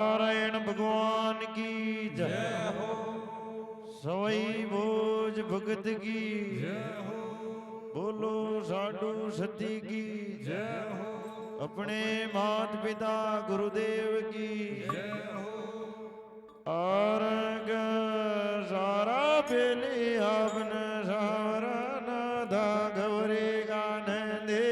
नारायण भगवान की जय हो। सवई भोज भगत की जय हो। बोलो साधु सती की जय हो। अपने मात पिता गुरुदेव की जय हो। और सारा बेली आपन सारा नादा गौरी गान दे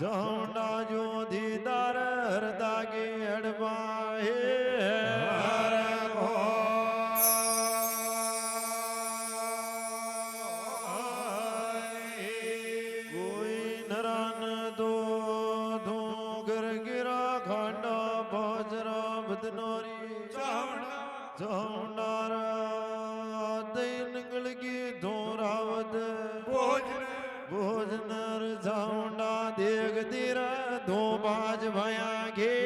जाऊंडा जो दीदार हरदा के अड़बाए कोई नरान दो दो गर गिरा खांडा बाजरा बदनोरी जाऊंडा नंगल की धोरावत भोजनर जाऊंडा देख तेरा दो बाज भया गे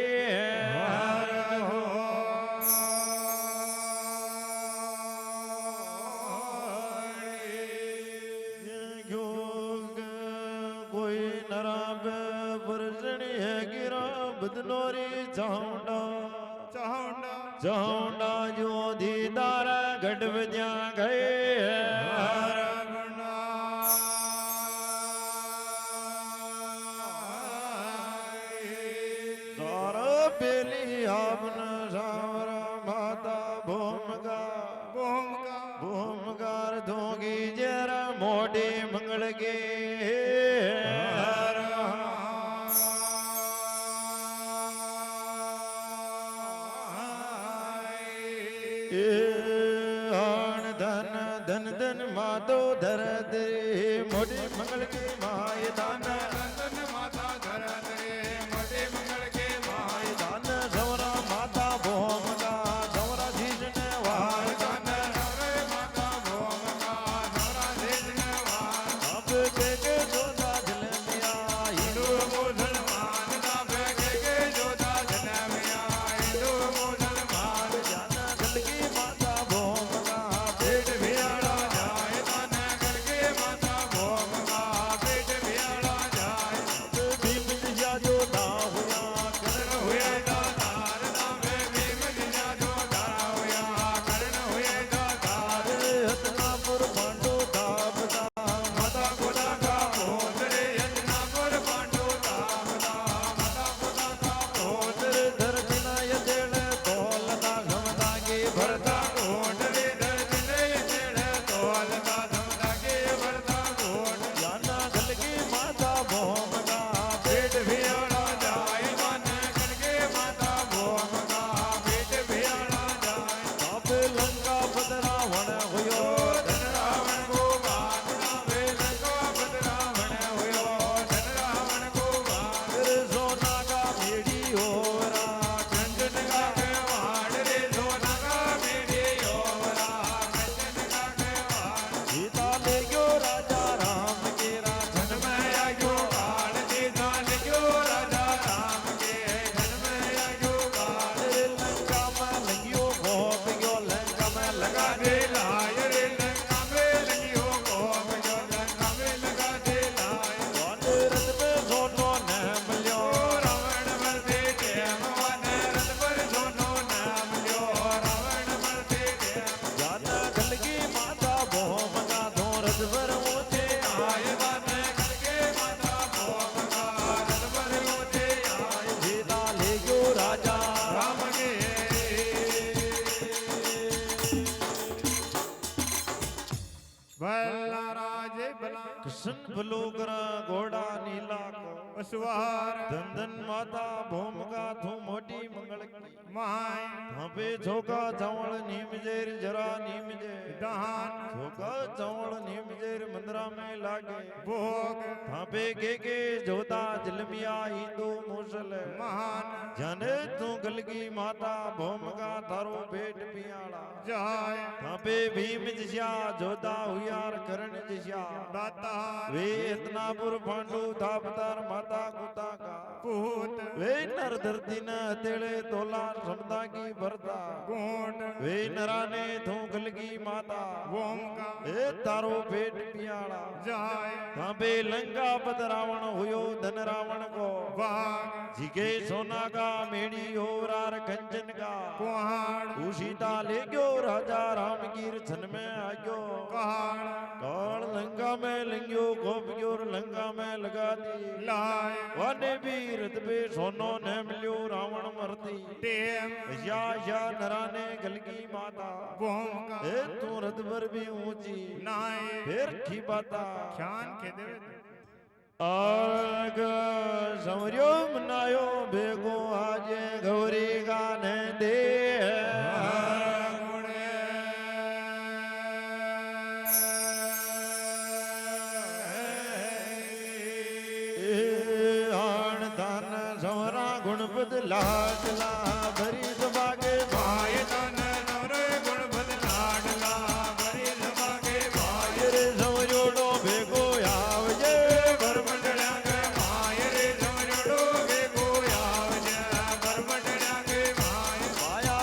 कोई नराब पुरजनी है गिरा बदनोरी जाऊंडा जाऊंडा जो दीदार गढ़ बजा गए मोटे मंगल के धन धन धन मातो धर दे मोटे मंगल के माय दान माता धर दे मोटे मंगल के माय दान सवरा माता भोम का सवरा जीजने वार दान माता भोम का सवरा जीजने वार अब के जोधा जल मिया हिंदू मुसलमान अब के जोधा जल मिया हिंदू मुसलमान जाना गल की माता भोम का पेट भियाड़ा जाए दान गल के माता भोम का पेट ભરતા ગોટ રે દર્શને ચેડે તોલતા ધમદાકે ભરતા ગોટ જાના ગલકી માતા ભોમકા પેટ ભિયાળા જાય માને ગલકે માતા ભોમકા પેટ ભિયાળા જાય બાપે લંકા પદરાવણ હોયો ધન રાવણ કો બાપ નામે લંકા પદરાવણ હોયો ધન રાવણ કો બાપ રે સોના કા મેડી હોરા કંચન કા કેવાડ રે સોના કા મેડી હોરા કંચન કા કેવાડ સીતા ले गयो राजा राम के राजन में आयो काल सीता ले गयो राजा राम के धन में आयो काल रे लंका में लगियो गोप गयो लंका में लगा दे लाय रे लंका में लगियो गोप गयो लंका में लगा दे लाय वन रथ पे सोनो न मिलियो रावण मर दे टेम वन रथ पर सोनो न मिलियो रावण मर दे टेम जाना गलगी माता भोमका धो रथ पर ऊंचे आए बाने गलगे माता भोमका रथ पर ऊंचे आए सीता ले गयो राजा राम के ભલા રાજે ભલા कृष्ण भलो करा घोड़ा नीला को પશુવાર धन धन माता भोमका धू मोटी मंगल की માય धापे छोका चावल नीम जेर जरा नीम जे દાન छोका चावल नीम जेर मंदरा में लागे ભોગ धापे के जोता जलमिया हिंदू मुसल મહાન जाने तू गलगी माता भोमका थारो भेट पियाला જાય धापे भीम जिया जोता हुयार करण जिया દાતાર वे इतनापुर पांडु धापतार माता कुता का પૂત वे नर धरती न तेड़े तोला समता की भरता કોટ वे नराने थू गलगी माता ઓમકા ए तारो पेट पियाला જાય तांबे लंका पद रावण हुयो धन रावण को વાઘ जिगे सोना का मेड़ी हो रार कंचन का કુહાડ उसीता ले गयो राजा राम गिर छन में आयो કહાડ काल लंका में लंगियो गोप गयो लंका में लगा दी લાય वाने भी रथ पे सोनो न मिलियो रावण मरती ટેમ या नराने गलगी माता ઓમકા ए तू रथ पर भी ऊंची નાય फिर की बाता ખ્યાન કે દેવે आग समरियो मनायो भेगो आजे गौरी गाने दे आण दान समरा गुणपद लाडला भरी सभागे ભાય તન નરે ગુણ બદ લાડલા ભરી સભાગે ભાય रे समरियोडो भेगो आवजे પરમંડળ્યા કે ભાય રે સમરડો ભેગો આવજે પરમંડળ્યા કે ભાય माया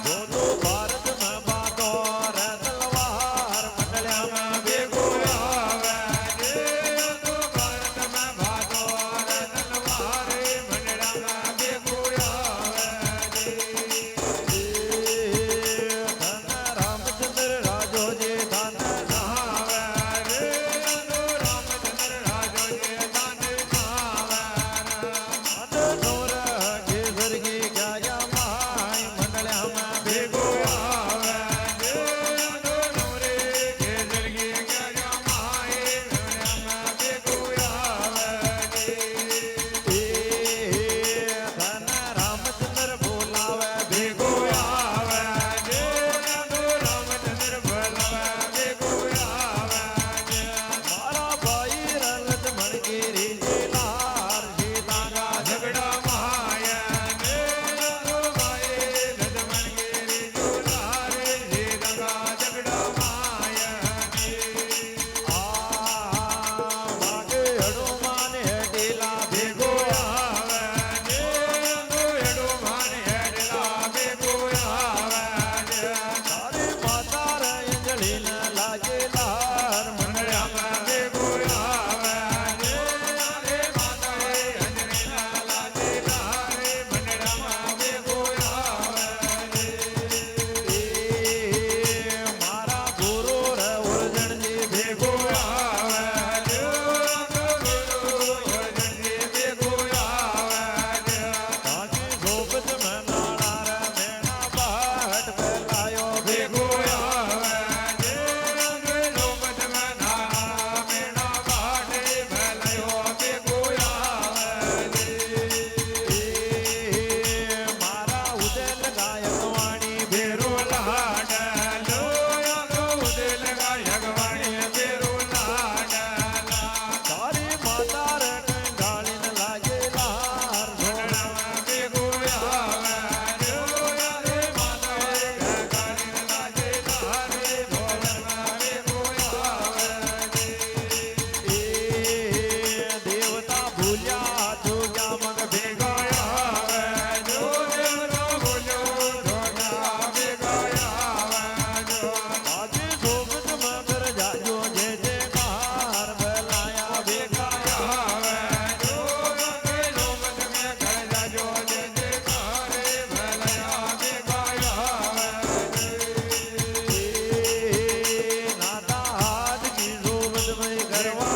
જો તો ભારતમાં બાંધો રે તલવાર મંડળિયામાં ભેગો ધન રામચંદ્ર રાજોજી ધન ધન નોર કેસરગી ગયા માય મંડળિયામાં ભેગો ધન રામચંદ્ર બોલાવે ભેગો મારા ભાઈ રલત મણગીરી જીલાર સીતારા ઝઘડા વાગે હડુમાન હેડીલા ભેગો તારે માતા રે અંજલિને લાગે લાર મંડળિયામાં ભેગો મારા ગુરુ રે ઓરજણજી ભેગો તાકી સોબત મેં નાણા રે મેણા બાટ પેલાયો ભેગો મારા ઉદલ ગાયક વાણી ભેરો તારી માતા રે કંગાળીને લાગે લાર દેવતા ભૂલ્યા જોગ્યા મગ ભેગા આજે સોબત મગર જાજો જે જે કાર બલાયા ભેગા નાતા હાથ કી સોબત મેં કરવા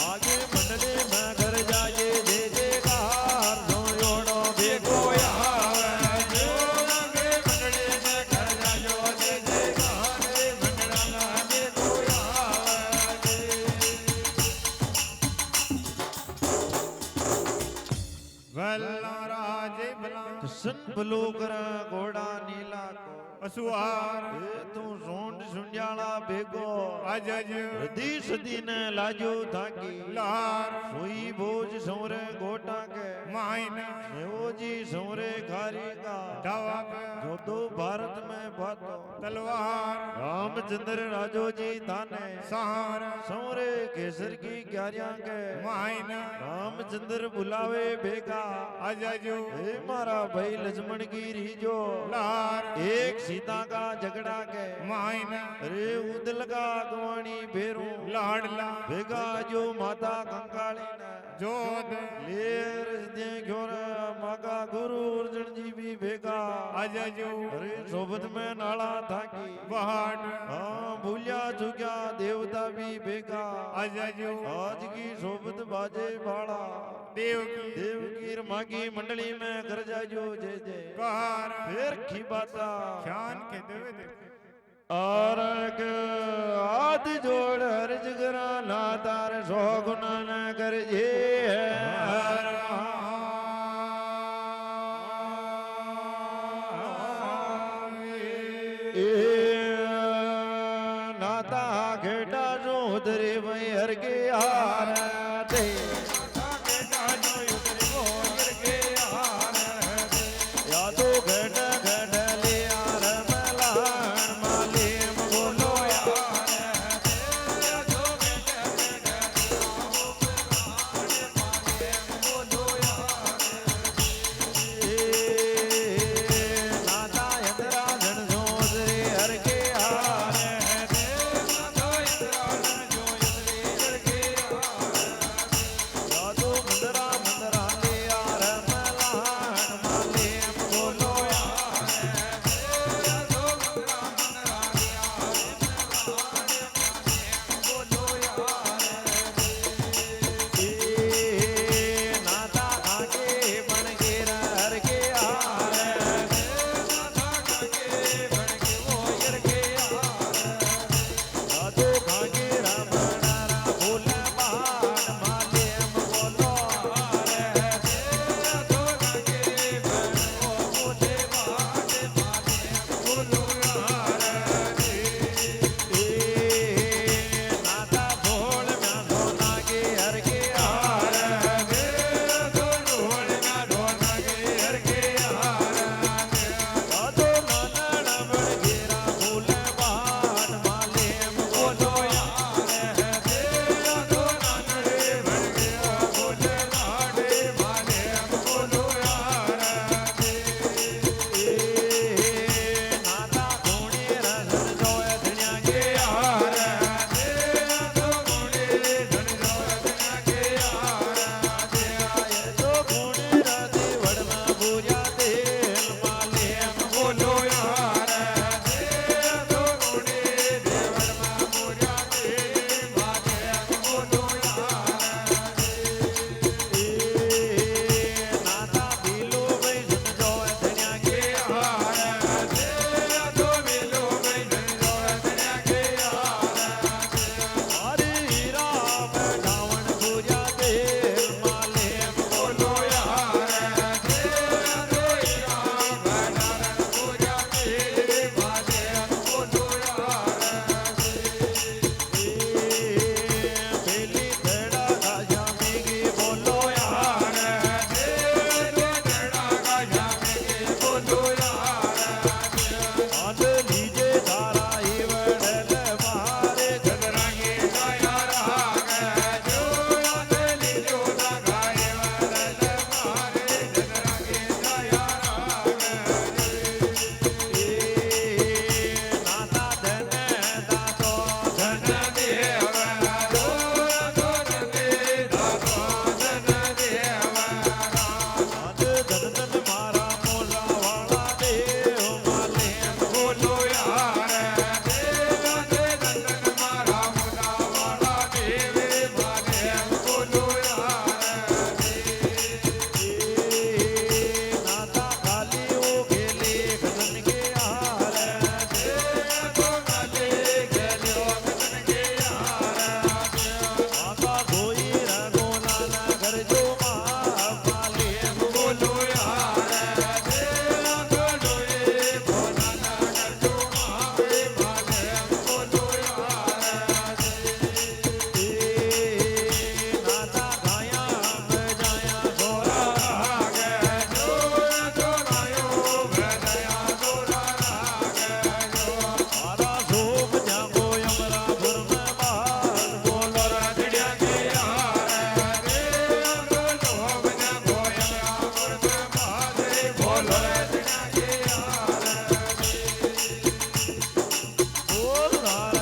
આગે મંડળે માં ઘર જાજે જે જે કાર જોયોડો ભેગો કસન ભલો કરા ઘોડા નીલા કો અસુહાર એ તું સોંડ સુંજાળા ભેગો આજજ રધી સદીને લાજો થાકી લાર સોઈ ભોજ સૌરે ગોટા કે માઈના દેવોજી સૌરે ખારી કા ઢાવા જો તો ભારત में भातो तलवार रामचंद्र राजोजी थाने सहार सौरे केसर की क्यारियां के माइना रामचंद्र बुलावे भेगा आजाजू हे मारा भाई लक्ष्मण की रीजो लार एक सीता का झगड़ा के माइना अरे उदल का अगवाणी भेरू लाडला भेगा जो माता कंकाली ने जोध लेर दे घोरा मागा गुरु अर्जुन जी भी भेगा आजाजू अरे सोबत में नाला थाकी बहाट हाँ भूलिया चुक्या देवता भी भेगा आजाजू आज की सोबत बाजे बाड़ा देव की देव की मागी मंडली में कर जाजो जय जय कार फिर खिबाता ख्यान के देवे दे आरक आद जोड़ हर जगरा ना तार सो गुना न कर जे हर नाता घेटा जो उधरे वही हर के हार दे या तो घट घट ले यार मलान माले बोलो यार રાજ